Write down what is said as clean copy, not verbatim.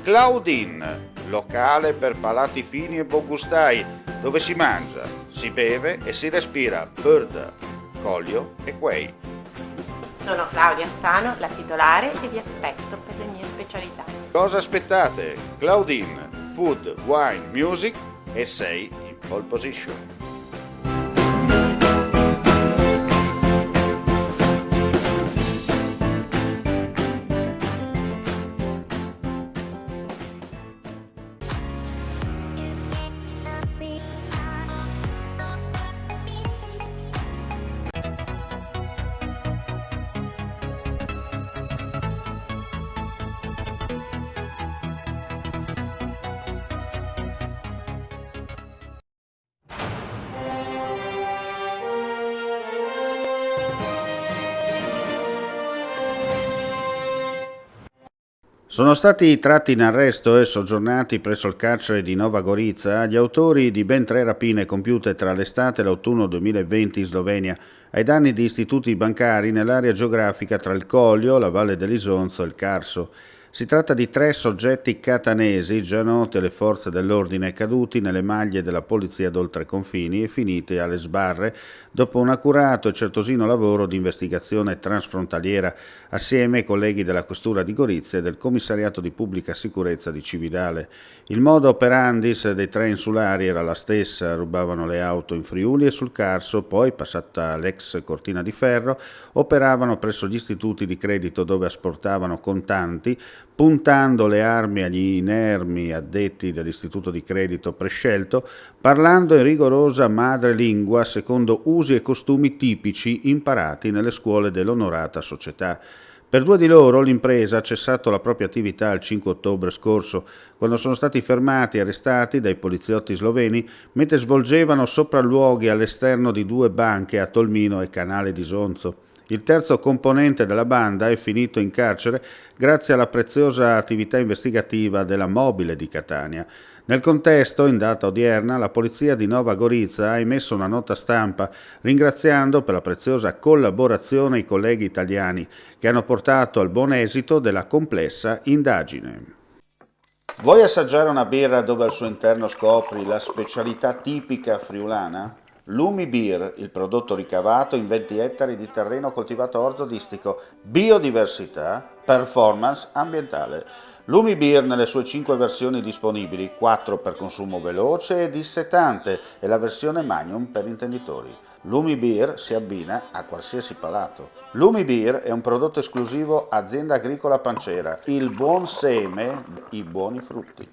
Claudine, locale per palati fini e buongustai, dove si mangia, si beve e si respira bird, Collio e Quay. Sono Claudia Alfano, la titolare e vi aspetto per le mie specialità. Cosa aspettate? Claudine, food, wine, music e sei in pole position. Sono stati tratti in arresto e soggiornati presso il carcere di Nova Gorica gli autori di ben 3 rapine compiute tra l'estate e l'autunno 2020 in Slovenia ai danni di istituti bancari nell'area geografica tra il Collio, la Valle dell'Isonzo e il Carso. Si tratta di 3 soggetti catanesi già noti alle forze dell'ordine caduti nelle maglie della polizia d'oltre confini e finiti alle sbarre dopo un accurato e certosino lavoro di investigazione transfrontaliera assieme ai colleghi della Questura di Gorizia e del Commissariato di Pubblica Sicurezza di Cividale. Il modo operandis dei 3 insulari era la stessa: rubavano le auto in Friuli e sul Carso, poi, passata l'ex Cortina di Ferro, operavano presso gli istituti di credito dove asportavano contanti, puntando le armi agli inermi addetti dell'istituto di credito prescelto, parlando in rigorosa madrelingua secondo usi e costumi tipici imparati nelle scuole dell'onorata società. Per 2 di loro l'impresa ha cessato la propria attività il 5 ottobre scorso, quando sono stati fermati e arrestati dai poliziotti sloveni mentre svolgevano sopralluoghi all'esterno di 2 banche a Tolmino e Canale di Sonzo. Il terzo componente della banda è finito in carcere grazie alla preziosa attività investigativa della Mobile di Catania. Nel contesto, in data odierna, la polizia di Nova Gorica ha emesso una nota stampa ringraziando per la preziosa collaborazione i colleghi italiani che hanno portato al buon esito della complessa indagine. Vuoi assaggiare una birra dove al suo interno scopri la specialità tipica friulana? Lumi Beer, il prodotto ricavato in 20 ettari di terreno coltivato orzodistico, biodiversità, performance ambientale. Lumi Beer nelle sue 5 versioni disponibili, 4 per consumo veloce e dissetante e la versione Magnum per intenditori. Lumi Beer si abbina a qualsiasi palato. Lumi Beer è un prodotto esclusivo Azienda Agricola Pancera, il buon seme, i buoni frutti.